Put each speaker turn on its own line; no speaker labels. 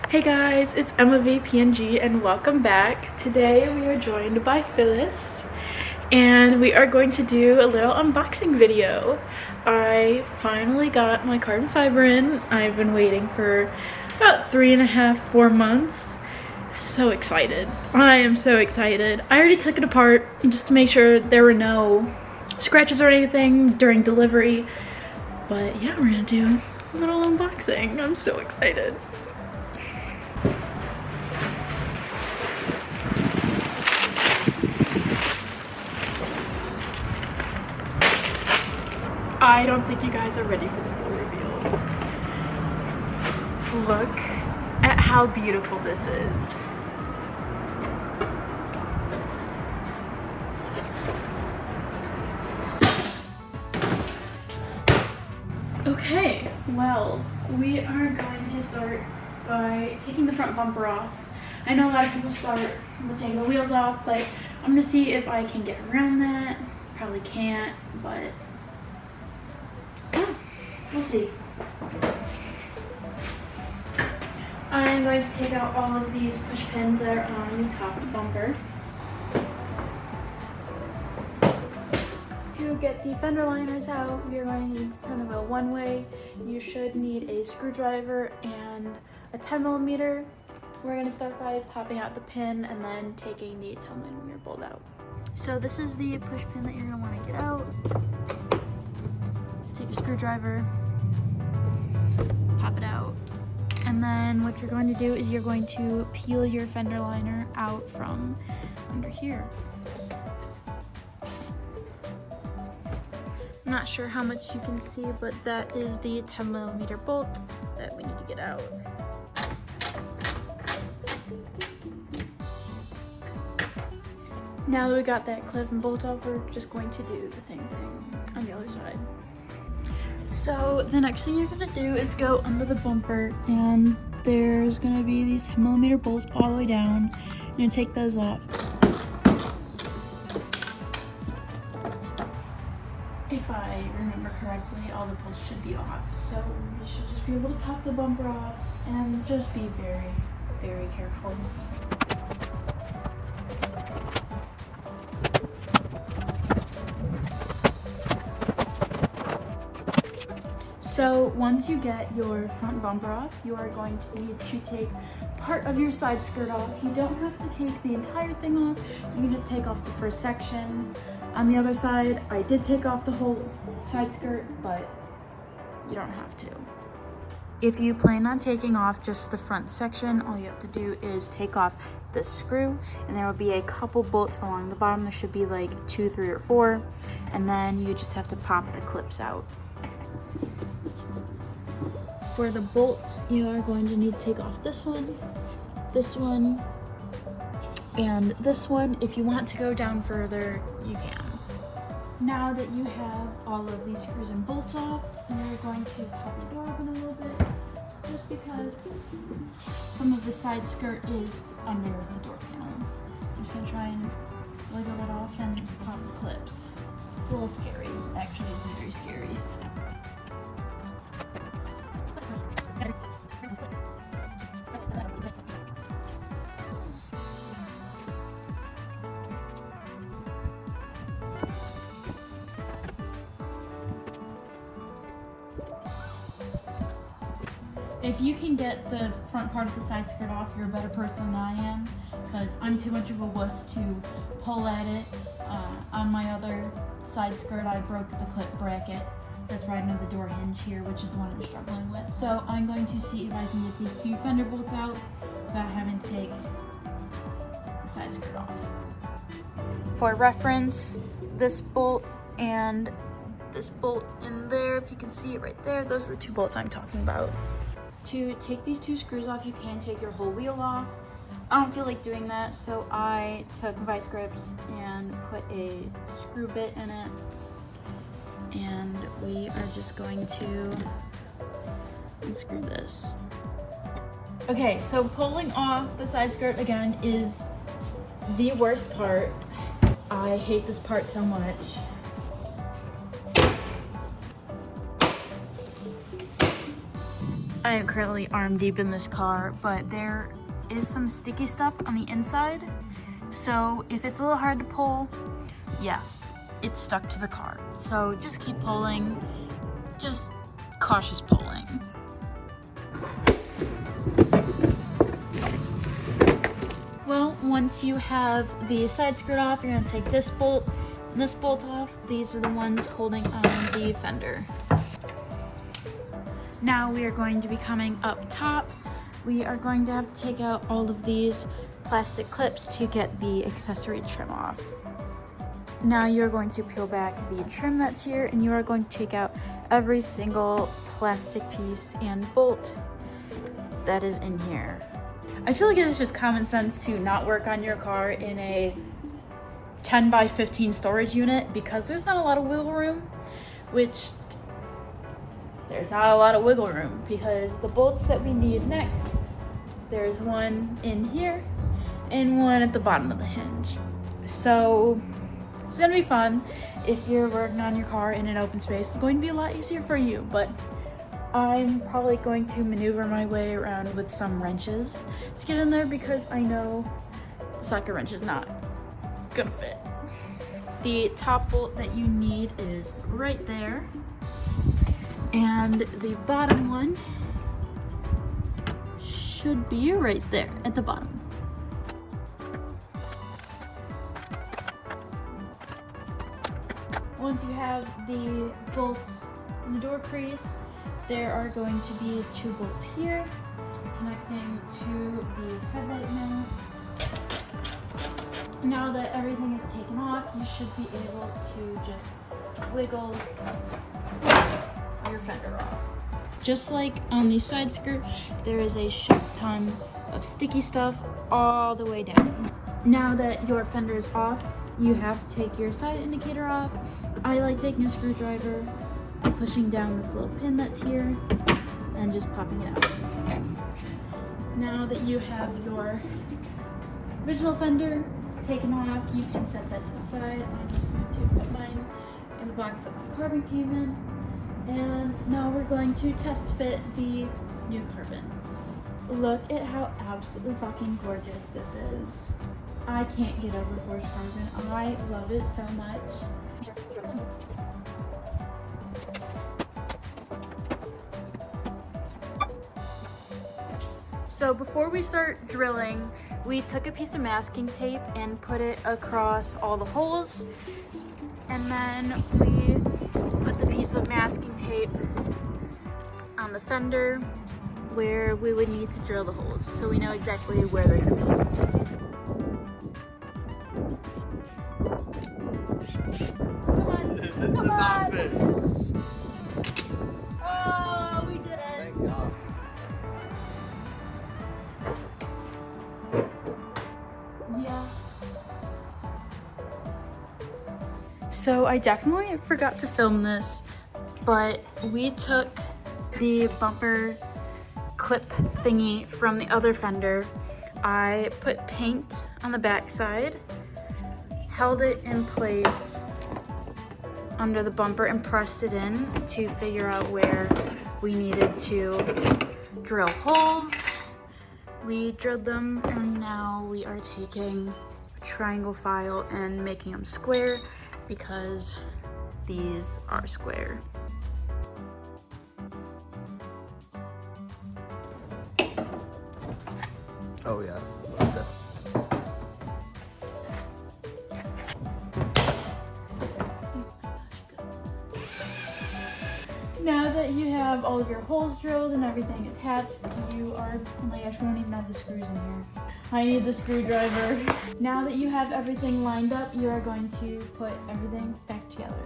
Hey guys, it's Emma VPNG and welcome back. Today we are joined by Phyllis and we are going to do a little unboxing video. I finally got my carbon fiber in. I've been waiting for about 3.5, 4 months. So excited. I am so excited. I already took it apart just to make sure there were no scratches or anything during delivery. But yeah, we're gonna do a little unboxing. I'm so excited. I don't think you guys are ready for the full reveal. Look at how beautiful this is. Okay, well, we are going to start by taking the front bumper off. I know a lot of people start with taking the wheels off, but I'm gonna see if I can get around that. Probably can't, but we'll see. I'm going to take out all of these push pins that are on the top bumper. To get the fender liners out, you're going to need to turn the wheel one way. You should need a screwdriver and a 10mm. We're going to start by popping out the pin and then taking the 10mm bolt out. So this is the push pin that you're going to want to get out. Just take a screwdriver, pop it out, and then what you're going to do is you're going to peel your fender liner out from under here. I'm not sure how much you can see, but that is the 10mm bolt that we need to get out. Now that we got that clip and bolt off, we're just going to do the same thing on the other side. So the next thing you're gonna do is go under the bumper, and there's gonna be these 10mm bolts all the way down. You're gonna take those off. If I remember correctly, all the bolts should be off. So you should just be able to pop the bumper off and just be very, very careful. So once you get your front bumper off, you are going to need to take part of your side skirt off. You don't have to take the entire thing off. You can just take off the first section. On the other side, I did take off the whole side skirt, but you don't have to. If you plan on taking off just the front section, all you have to do is take off this screw, and there will be a couple bolts along the bottom. There should be like 2, 3, or 4, and then you just have to pop the clips out. For the bolts, you are going to need to take off this one, and this one. If you want to go down further, you can. Now that you have all of these screws and bolts off, you're going to pop the door open a little bit, just because some of the side skirt is under the door panel. I'm just gonna try and wiggle it off and pop the clips. It's a little scary, actually. It's very scary. If you can get the front part of the side skirt off, you're a better person than I am, because I'm too much of a wuss to pull at it. On my other side skirt, I broke the clip bracket that's right under the door hinge here, which is the one I'm struggling with. So I'm going to see if I can get these 2 fender bolts out without having to take the side skirt off. For reference, this bolt and this bolt in there, if you can see it right there, those are the 2 bolts I'm talking about. To take these 2 screws off, you can take your whole wheel off. I don't feel like doing that, so I took vice grips and put a screw bit in it. And we are just going to unscrew this. Okay, so pulling off the side skirt again is the worst part. I hate this part so much. I am currently arm deep in this car, but there is some sticky stuff on the inside. So if it's a little hard to pull, yes, it's stuck to the car. So just keep pulling, just cautious pulling. Well, once you have the side skirt off, you're gonna take this bolt and this bolt off. These are the ones holding on the fender. Now we are going to be coming up top. We are going to have to take out all of these plastic clips to get the accessory trim off. Now you're going to peel back the trim that's here, and you are going to take out every single plastic piece and bolt that is in here. I feel like it is just common sense to not work on your car in a 10 by 15 storage unit because there's not a lot of wiggle room, which there's not a lot of wiggle room because the bolts that we need next, there's one in here and one at the bottom of the hinge. So it's gonna be fun. If you're working on your car in an open space, it's going to be a lot easier for you, but I'm probably going to maneuver my way around with some wrenches to get in there because I know the socket wrench is not gonna fit. The top bolt that you need is right there, and the bottom one should be right there at the bottom. Once you have the bolts in the door crease, there are going to be 2 bolts here connecting to the headlight mount. Now that everything is taken off, you should be able to just wiggle your fender off. Just like on the side skirt, there is a shit ton of sticky stuff all the way down. Now that your fender is off, you have to take your side indicator off. I like taking a screwdriver, pushing down this little pin that's here, and just popping it out. Now that you have your original fender taken off, you can set that to the side. I'm just going to put mine in the box that the carbon came in. And now we're going to test fit the new carbon. Look at how absolutely fucking gorgeous this is. I can't get over forged carbon. I love it so much. So before we start drilling, we took a piece of masking tape and put it across all the holes, and then we put the piece of masking tape on the fender where we would need to drill the holes, so we know exactly where they're going to be. Come on!
This
Come
does
on!
not fit.
Oh, we did it!
Thank God.
Yeah. So I definitely forgot to film this, but we took the bumper clip thingy from the other fender. I put paint on the back side, held it in place under the bumper and pressed it in to figure out where we needed to drill holes. We drilled them, and now we are taking a triangle file and making them square because these are square.
Oh yeah, what's that?
Now that you have all of your holes drilled and everything attached, you are, oh my gosh, we don't even have the screws in here. I need the screwdriver. Now that you have everything lined up, you are going to put everything back together.